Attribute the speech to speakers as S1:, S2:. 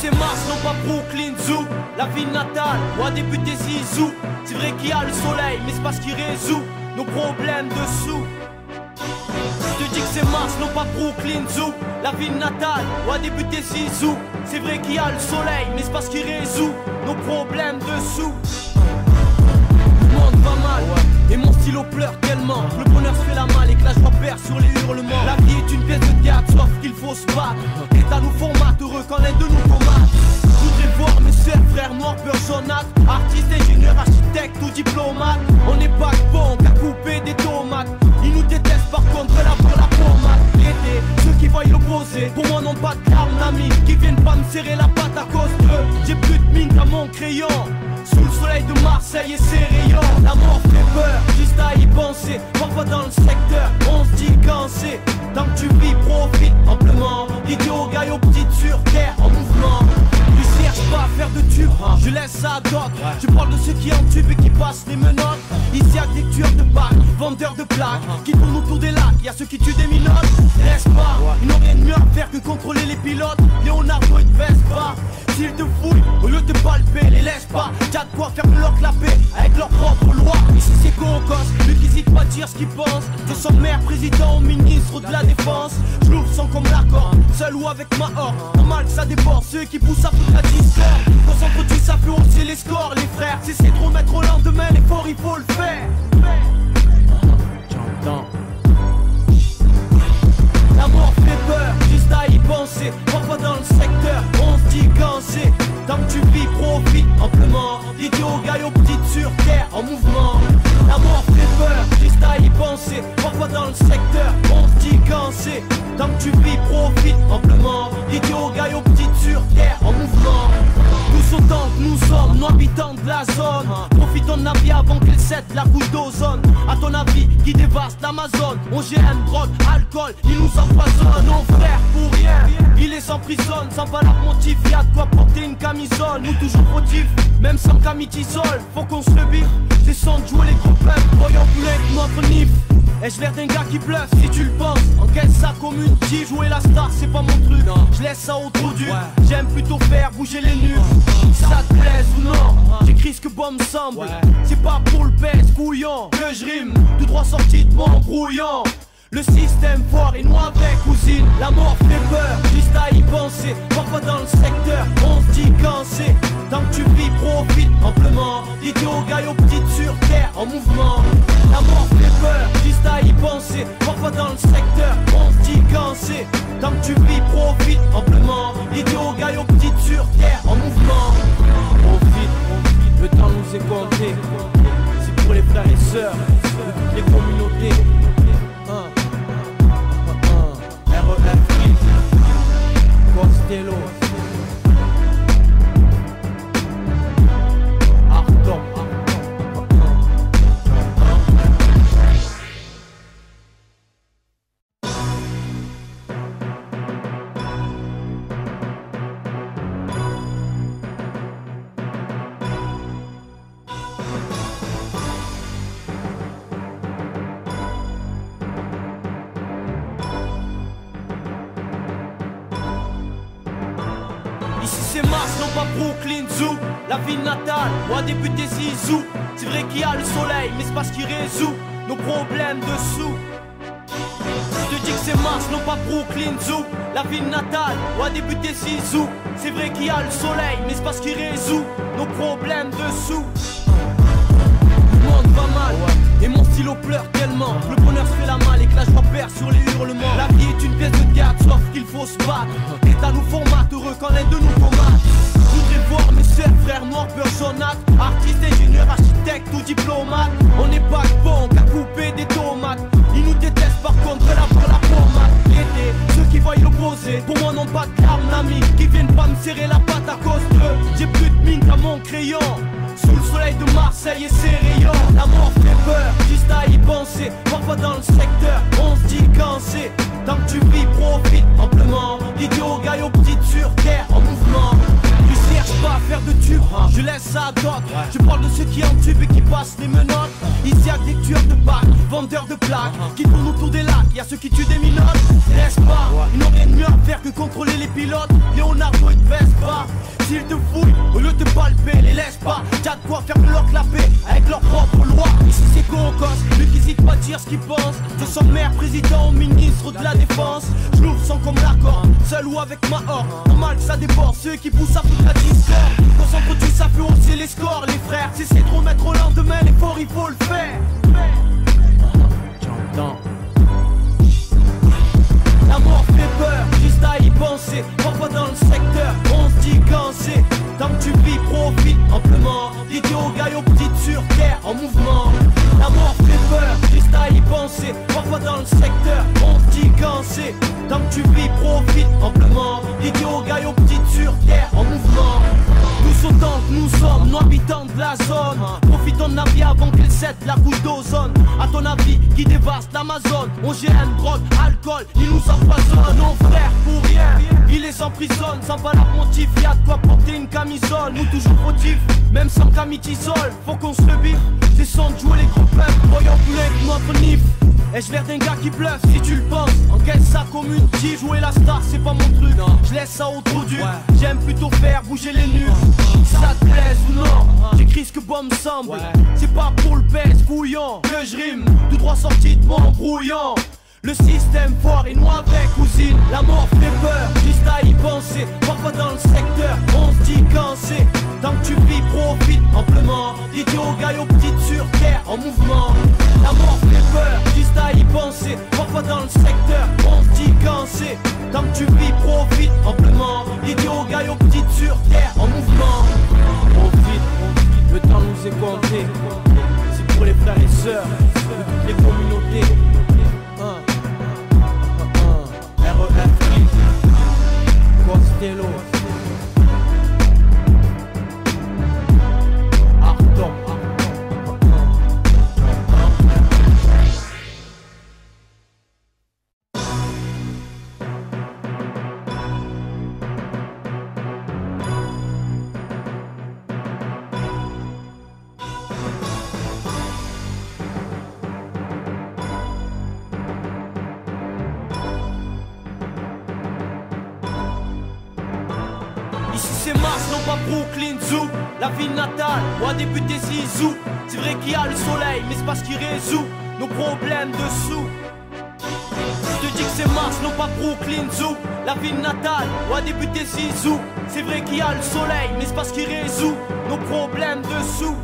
S1: c'est Mars, non pas Brooklyn Zoo. La ville natale, où a débuté Zizou. C'est vrai qu'il y a le soleil, mais c'est pas ce qui résout nos problèmes de sous. Je te dis que c'est Mars, non pas Brooklyn Zoo. La ville natale, où a débuté Zizou. C'est vrai qu'il y a le soleil, mais c'est pas ce qui résout nos problèmes de sous. Le monde va mal, et mon stylo pleure tellement. Le bonheur se fait la malle et que la joie perd sur les hurlements. La vie est une pièce de théâtre, sauf qu'il faut se battre. L'État nous formate, heureux quand l'un de nous combat. Je voudrais voir mes seuls frères noirs, peur jaunâtre. Artistes, ingénieurs, architectes ou diplomates. On n'est pas que bon qu'à couper des tomates. Ils nous détestent par contre là pour la pommade. L'été, ceux qui voient l'opposé, pour moi n'ont pas de carmes d'amis. Qui viennent pas me serrer la patte à cause d'eux. J'ai plus de mine à mon crayon. Sous le soleil de Marseille et ses rayons. La mort fait peur, juste à y penser. Parfois dans le secteur, on se dit quand c'est. Tant que tu vis, profite amplement. Idiot, gars, aux petites sur terre, en mouvement. Je cherche pas à faire de tube, je laisse ça à d'autres. Je parle de ceux qui en tube et qui passent les menottes. Ici y'a des tueurs de bacs, vendeurs de plaques qui tournent autour des lacs, y'a ceux qui tuent des minottes. Laisse pas, ils n'ont rien de mieux à faire que contrôler les pilotes. Leonardo et Vespa, s'ils te fouillent, au lieu de te palper, les laisse pas. T'as de quoi faire de leur clapper avec leurs propres lois. Ici c'est Cocos, lui qui hésite pas à dire ce qu'il pense. De son maire, président, ministre de la défense. Je l'ouvre sans comme l'accord, seul ou avec ma horde. Normal que ça déborde, ceux qui poussent à foutre la discorde. Concentre-tu, ça fait hausser les scores, les frères. Si c'est trop mettre au lendemain, l'effort il faut le faire. J'entends. La mort fait peur, juste à y penser. Parfois dans le secteur, on se dit quand c'est. Tant que tu vis, profite amplement. Idiot, gars, aux petites sur terre, en mouvement. La mort fait peur, juste à y penser. Parfois dans le secteur, on se dit quand c'est. Tant que tu vis, profite amplement. Idiot, gars, aux petites sur terre, en mouvement. Tous autant que nous sommes, nous habitants de la zone. Profitons de la vie avant qu'elle cède la couche d'ozone. À ton avis, qui dévaste l'Amazone. OGM, drogue, alcool, ils nous empoisonnent. Nos frères pour rien, ils les emprisonnent. Sans valeur motif, y'a de quoi porter une camisole. Nous toujours motifs, même sans camitisole. Faut qu'on se le biffe, c'est sans jouer les gros peuples. Voyons plus avec notre nif. Ai-je l'air d'un gars qui bluffe si tu le penses? Encaisse ça comme une tige, jouer la star c'est pas mon truc. Je laisse ça au trou dur, j'aime plutôt faire bouger les nuques. Ça te plaise ou non, j'écris ce que bon me semble. C'est pas pour le pèse couillon que je rime, tout droit sorti de mon brouillon. Le système fort et nous avec cousine. La mort fait peur, juste à y penser. Parfois dans le secteur, on se dit quand c'est. Tant que tu vis, profite amplement. Idiot, gars, aux petites sur terre, en mouvement. La mort fait peur, juste à y penser. Parfois dans le secteur, on se dit quand c'est. Tant que tu vis, profite amplement. Idiot, gars, aux petites sur terre, en mouvement. Profite, le temps nous est compté. C'est pour les frères et sœurs, de toutes les communautés. REFI, Costello, Arton. Ici c'est Mars, non pas Brooklyn Zoo. La ville natale, où a débuté Zizou. C'est vrai qu'il y a le soleil, mais c'est pas ce qui résout nos problèmes de sous. Je te dis que c'est Mars, non pas Brooklyn Zoo. La ville natale, où a débuté Zizou. C'est vrai qu'il y a le soleil, mais c'est pas ce qui résout nos problèmes de sous. Le monde va mal, et mon stylo pleure tellement. Le bonheur se fait la malle et que la joie perd sur les hurlements. La vie est une pièce de théâtre, sauf qu'il faut se battre. L'État nous formate, heureux quand l'un de nous combat. Je voudrais voir mes seuls frères noirs, peur jaunâtre. Artistes, ingénieurs, architectes ou diplomates. On n'est pas que bon qu'à couper des tomates. Ils nous détestent par contre là pour la pommade. L'été, ceux qui voient l'opposé, pour moi n'ont pas de carmes d'amis. Qui viennent pas me serrer la patte à cause d'eux. J'ai plus de mine à mon crayon. Sous le soleil de Marseille et ses rayons. La mort fait peur, juste à y penser. Parfois dans le secteur, on se dit quand c'est. Tant que tu vis, profite amplement. Idiot, gars, aux petites sur terre, en mouvement. Je cherche pas à faire de tube, je laisse ça à d'autres. Je parle de ceux qui en tubent et qui passent les menottes. Ici y'a que des tueurs de bacs, vendeurs de plaques, qui tournent autour des lacs, y'a ceux qui tuent des minottes. N'est-ce pas, ils n'ont rien de mieux à faire que contrôler les pilotes. Leonardo et Vespa, s'ils te fouillent, au lieu de te palper, les laisse pas. T'as de quoi faire de leur clapper avec leurs propres lois. Ici c'est Cocos, lui qui hésite pas à dire ce qu'il pense. De son maire, président, ministre de la défense. Je l'ouvre sans comme l'accord, seul ou avec ma horde. Normal que ça déborde, ceux qui poussent à foutre la discorde. Concentre-tu, ça fait hausser les scores, les frères. Si c'est trop mettre au lendemain, l'effort il faut le faire. J'entends. La mort fait peur, juste à y penser. Parfois dans le secteur, on se dit quand c'est. Tant que tu vis, profite amplement. Dédié aux gars, aux petites sur terre, en mouvement. La mort fait peur, juste à y penser. Parfois dans le secteur, on se dit quand c'est. Tant que tu vis, profite amplement. Dédié aux gars, aux petites sur terre, en mouvement. Nous autant que nous sommes, nous habitants de la zone. Profitons de la vie avant qu'elle cède la couche d'ozone. À ton avis, qui dévaste l'Amazone. On gêne, drogue, alcool, ils nous empoisonnent. Nos frères pour rien, ils les emprisonnent. Sans valeur motif, y'a de quoi porter une camisole. Nous toujours fautifs, même sans camitisole. Faut qu'on se le biffe, c'est sans de jouer les gros peuples. Voyons plus avec notre nif. Ai-je l'air d'un gars qui bluffe si tu le penses? Encaisse ça comme une tige, jouer la star c'est pas mon truc. Je laisse ça au trou dur, j'aime plutôt faire bouger les nuques. Si ça te plaise ou non, j'écris ce que bon me semble. C'est pas pour le pèse couillon que je rime, tout droit sorti de mon brouillon. Le système fort et nous avec cousine. La mort fait peur, juste à y penser. Parfois dans le secteur, on se dit quand c'est. Tant que tu vis, profite amplement. Dédié aux gars, aux petites sur terre, en mouvement. La mort fait peur, juste à y penser. Parfois dans le secteur, on se dit quand c'est. Tant que tu vis, profite amplement. Dédié aux gars, aux petites sur terre, en mouvement. Profite, le temps nous est compté. C'est pour les frères et sœurs, les communautés. REF, Costello, Arton. Ici c'est Mars, non pas Brooklyn Zoo. La ville natale, où a débuté Zizou. C'est vrai qu'il y a le soleil, mais c'est parce qu'il résout nos problèmes de sous. Je te dis que c'est Mars, non pas Brooklyn Zoo. La ville natale, où a débuté Zizou. C'est vrai qu'il y a le soleil, mais c'est parce qu'il résout nos problèmes de sous.